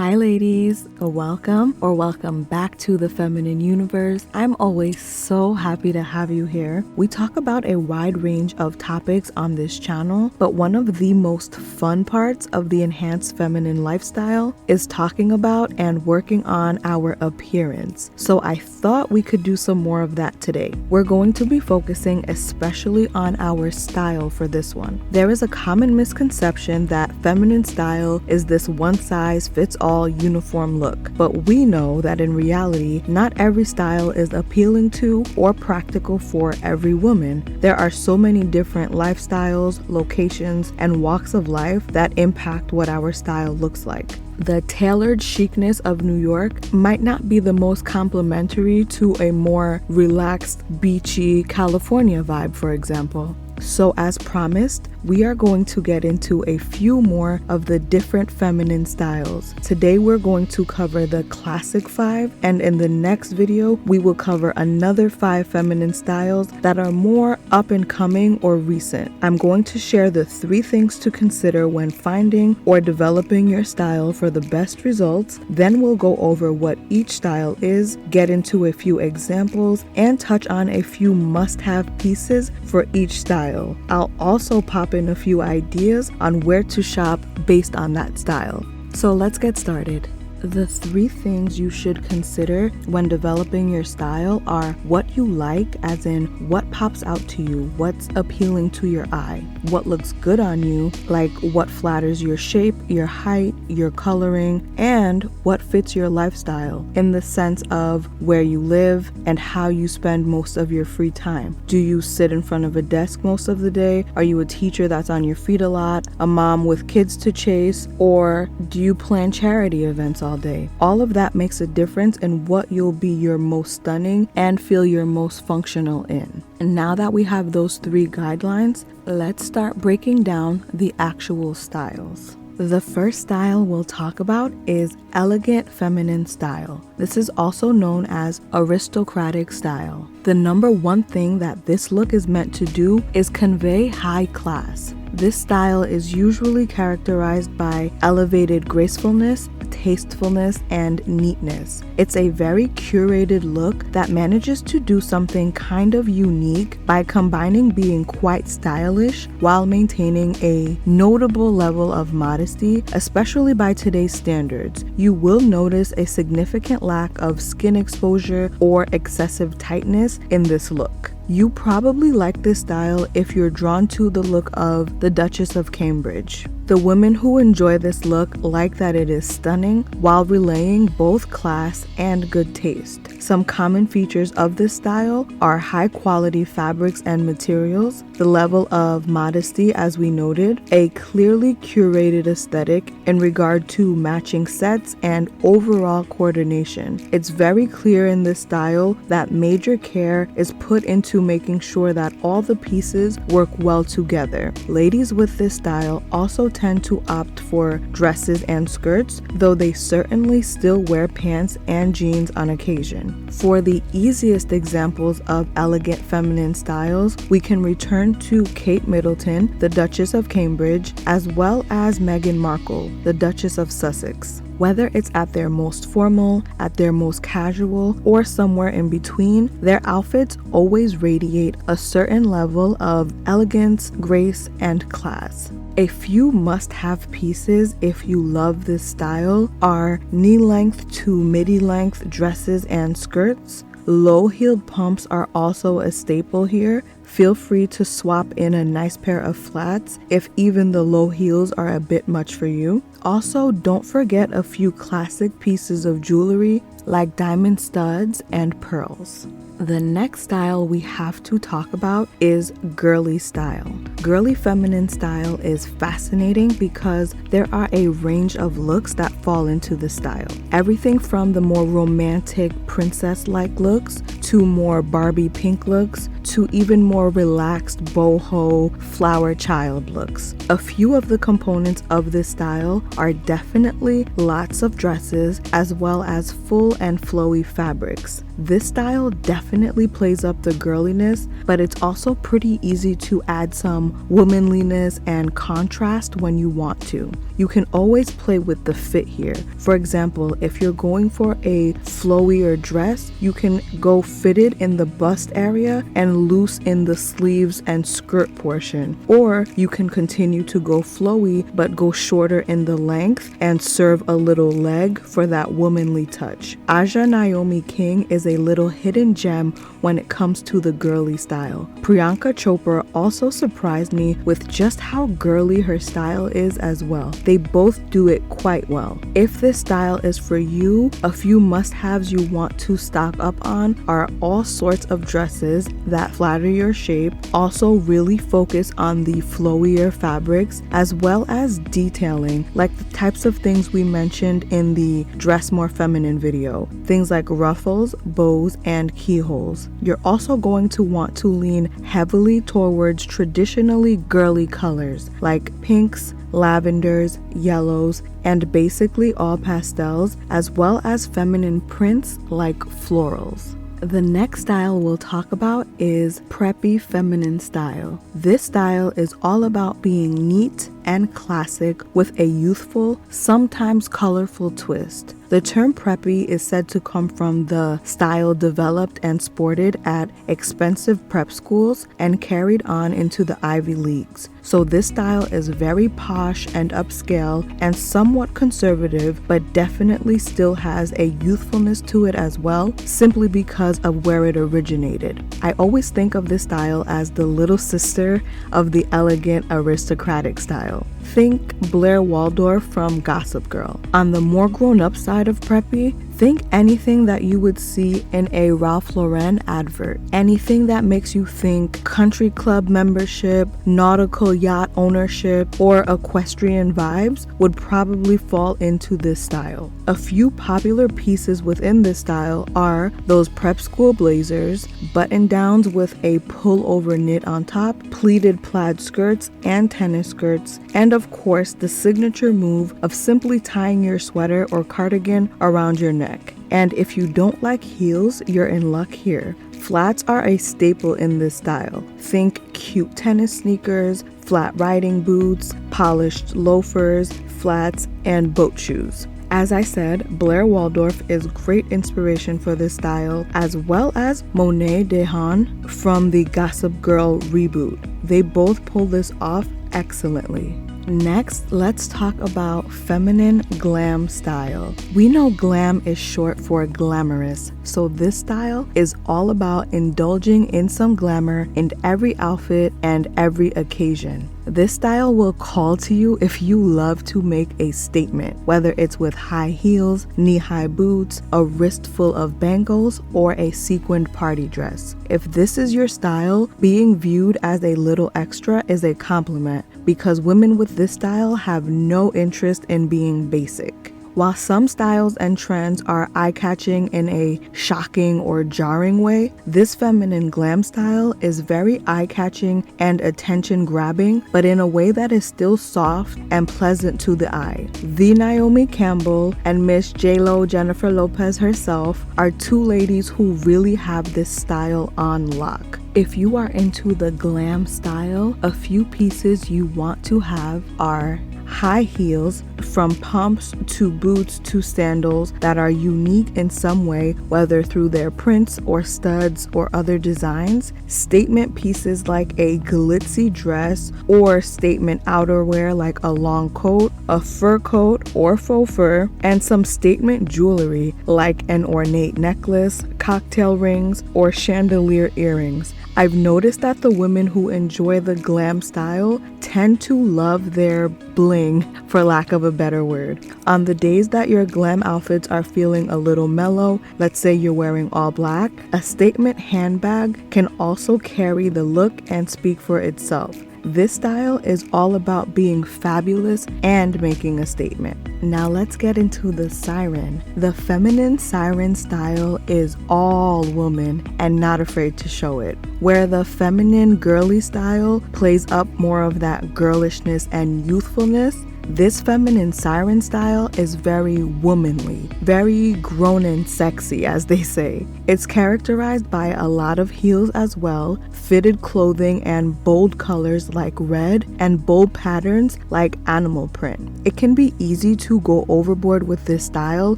Hi ladies, welcome back to the feminine universe. I'm always so happy to have you here. We talk about a wide range of topics on this channel, but one of the most fun parts of the enhanced feminine lifestyle is talking about and working on our appearance. So I thought we could do some more of that today. We're going to be focusing especially on our style for this one. There is a common misconception that feminine style is this one size fits all uniform look, but we know that in reality, not every style is appealing to or practical for every woman. There are so many different lifestyles, locations, and walks of life that impact what our style looks like. The tailored chicness of New York might not be the most complimentary to a more relaxed, beachy California vibe, for example. So as promised, we are going to get into a few more of the different feminine styles. Today we're going to cover the classic 5, and in the next video we will cover another 5 feminine styles that are more up and coming or recent. I'm going to share the 3 things to consider when finding or developing your style for the best results. Then we'll go over what each style is, get into a few examples, and touch on a few must-have pieces for each style. I'll also pop in a few ideas on where to shop based on that style. So let's get started. The 3 things you should consider when developing your style are what you like, as in what pops out to you, what's appealing to your eye, what looks good on you, like what flatters your shape, your height, your coloring, and what fits your lifestyle in the sense of where you live and how you spend most of your free time. Do you sit in front of a desk most of the day? Are you a teacher that's on your feet a lot, a mom with kids to chase, or do you plan charity events all day? All of that makes a difference in what you'll be your most stunning and feel your most functional in. And now that we have those 3 guidelines, let's start breaking down the actual styles. The first style we'll talk about is elegant feminine style. This is also known as aristocratic style. The number one thing that this look is meant to do is convey high class. This style is usually characterized by elevated gracefulness, tastefulness, and neatness. It's a very curated look that manages to do something kind of unique by combining being quite stylish while maintaining a notable level of modesty, especially by today's standards. You will notice a significant lack of skin exposure or excessive tightness in this look. You probably like this style if you're drawn to the look of the Duchess of Cambridge. The women who enjoy this look like that it is stunning while relaying both class and good taste. Some common features of this style are high quality fabrics and materials, the level of modesty as we noted, a clearly curated aesthetic in regard to matching sets and overall coordination. It's very clear in this style that major care is put into making sure that all the pieces work well together. Ladies with this style also tend to opt for dresses and skirts, though they certainly still wear pants and jeans on occasion. For the easiest examples of elegant feminine styles, we can return to Kate Middleton, the Duchess of Cambridge, as well as Meghan Markle, the Duchess of Sussex. Whether it's at their most formal, at their most casual, or somewhere in between, their outfits always radiate a certain level of elegance, grace, and class. A few must-have pieces if you love this style are knee-length to midi-length dresses and skirts. Low-heeled pumps are also a staple here. Feel free to swap in a nice pair of flats if even the low heels are a bit much for you. Also, don't forget a few classic pieces of jewelry like diamond studs and pearls. The next style we have to talk about is girly style. Girly feminine style is fascinating because there are a range of looks that fall into the style. Everything from the more romantic princess-like looks to more Barbie pink looks to even more relaxed boho flower child looks. A few of the components of this style are definitely lots of dresses as well as full and flowy fabrics. This style definitely plays up the girliness, but it's also pretty easy to add some womanliness and contrast when you want to. you can always play with the fit here. For example, if you're going for a flowier dress, you can go fitted in the bust area and loose in the sleeves and skirt portion. Or you can continue to go flowy but go shorter in the length and serve a little leg for that womanly touch. Aja Naomi King is a little hidden gem when it comes to the girly style. Priyanka Chopra also surprised me with just how girly her style is as well. They both do it quite well. If this style is for you, a few must-haves you want to stock up on are all sorts of dresses that flatter your shape, also really focus on the flowier fabrics, as well as detailing, like the types of things we mentioned in the Dress More Feminine video. Things like ruffles, bows, and keyholes. You're also going to want to lean heavily towards traditionally girly colors like pinks, lavenders, yellows, and basically all pastels, as well as feminine prints like florals. The next style we'll talk about is Preppy Feminine Style. This style is all about being neat and classic with a youthful, sometimes colorful twist. The term preppy is said to come from the style developed and sported at expensive prep schools and carried on into the Ivy Leagues. So this style is very posh and upscale and somewhat conservative, but definitely still has a youthfulness to it as well, simply because of where it originated. I always think of this style as the little sister of the elegant aristocratic style. Think Blair Waldorf from Gossip Girl. On the more grown-up side of preppy, think anything that you would see in a Ralph Lauren advert. Anything that makes you think country club membership, nautical yacht ownership, or equestrian vibes would probably fall into this style. A few popular pieces within this style are those prep school blazers, button-downs with a pull-over knit on top, pleated plaid skirts and tennis skirts, and of course the signature move of simply tying your sweater or cardigan around your neck. And if you don't like heels, you're in luck here. Flats are a staple in this style. Think cute tennis sneakers, flat riding boots, polished loafers, flats, and boat shoes. As I said, Blair Waldorf is great inspiration for this style, as well as Monet Dehaan from the Gossip Girl reboot. They both pull this off excellently. Next, let's talk about feminine glam style. We know glam is short for glamorous, so this style is all about indulging in some glamour in every outfit and every occasion. This style will call to you if you love to make a statement, whether it's with high heels, knee-high boots, a wrist full of bangles, or a sequined party dress. If this is your style, being viewed as a little extra is a compliment, because women with this style have no interest in being basic. While some styles and trends are eye-catching in a shocking or jarring way, this feminine glam style is very eye-catching and attention-grabbing, but in a way that is still soft and pleasant to the eye. The Naomi Campbell and Miss J.Lo Jennifer Lopez herself are two ladies who really have this style on lock. If you are into the glam style, a few pieces you want to have are high heels, from pumps to boots to sandals that are unique in some way, whether through their prints or studs or other designs, statement pieces like a glitzy dress or statement outerwear like a long coat, a fur coat or faux fur, and some statement jewelry like an ornate necklace, cocktail rings, or chandelier earrings. I've noticed that the women who enjoy the glam style tend to love their bling, for lack of a better word. On the days that your glam outfits are feeling a little mellow, let's say you're wearing all black, a statement handbag can also carry the look and speak for itself. This style is all about being fabulous and making a statement. Now let's get into the Siren. The feminine Siren style is all woman and not afraid to show it. Where the feminine girly style plays up more of that girlishness and youthfulness, This feminine Siren style is very womanly, very grown and sexy, as they say. It's characterized by a lot of heels as well, fitted clothing and bold colors like red, and bold patterns like animal print. It can be easy to go overboard with this style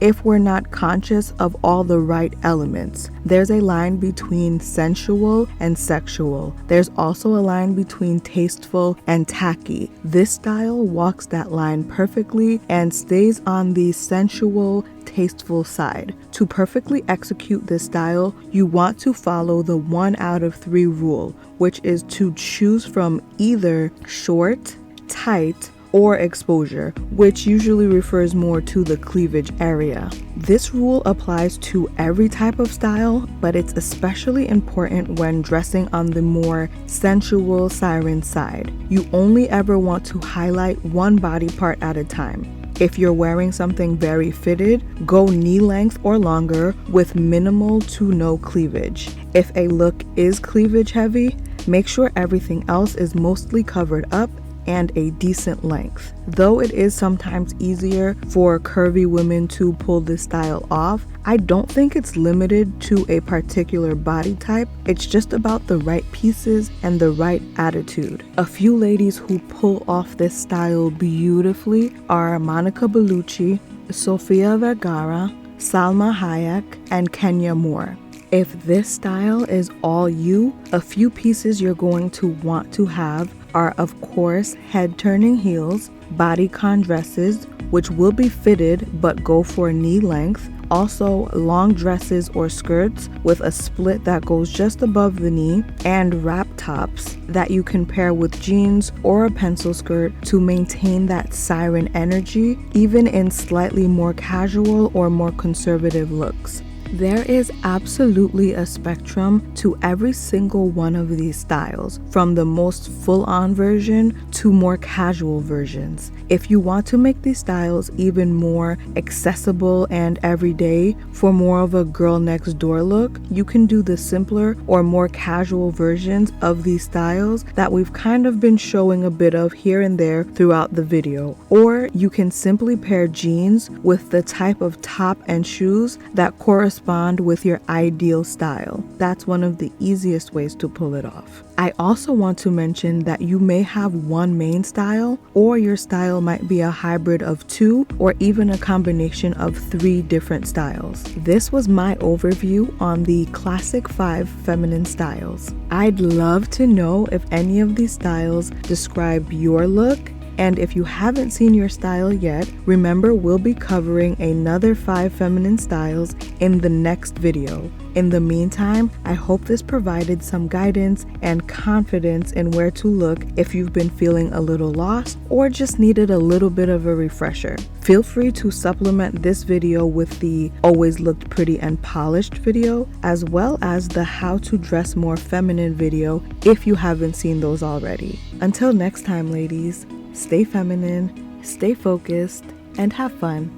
if we're not conscious of all the right elements. There's a line between sensual and sexual. There's also a line between tasteful and tacky. This style walks that line perfectly and stays on the sensual, tasteful side. To perfectly execute this style, you want to follow the 1 out of 3 rule, which is to choose from either short, tight, or exposure, which usually refers more to the cleavage area. This rule applies to every type of style, but it's especially important when dressing on the more sensual Siren side. You only ever want to highlight one body part at a time. If you're wearing something very fitted, go knee length or longer with minimal to no cleavage. If a look is cleavage heavy, make sure everything else is mostly covered up and a decent length. Though it is sometimes easier for curvy women to pull this style off, I don't think it's limited to a particular body type. It's just about the right pieces and the right attitude. A few ladies who pull off this style beautifully are Monica Bellucci, Sofia Vergara, Salma Hayek, and Kenya Moore. If this style is all you, a few pieces you're going to want to have are, of course, head-turning heels, bodycon dresses, which will be fitted but go for knee length, also long dresses or skirts with a split that goes just above the knee, and wrap tops that you can pair with jeans or a pencil skirt to maintain that siren energy, even in slightly more casual or more conservative looks. There is absolutely a spectrum to every single one of these styles, from the most full-on version to more casual versions. If you want to make these styles even more accessible and everyday for more of a girl next door look, you can do the simpler or more casual versions of these styles that we've kind of been showing a bit of here and there throughout the video. Or you can simply pair jeans with the type of top and shoes that correspond with your ideal style. That's one of the easiest ways to pull it off. I also want to mention that you may have one main style, or your style might be a hybrid of 2 or even a combination of 3 different styles. This was my overview on the classic 5 feminine styles. I'd love to know if any of these styles describe your look. And if you haven't seen your style yet, remember we'll be covering another 5 feminine styles in the next video. In the meantime, I hope this provided some guidance and confidence in where to look if you've been feeling a little lost or just needed a little bit of a refresher. Feel free to supplement this video with the Always Looked Pretty and Polished video, as well as the How to Dress More Feminine video if you haven't seen those already. Until next time, ladies, stay feminine, stay focused, and have fun.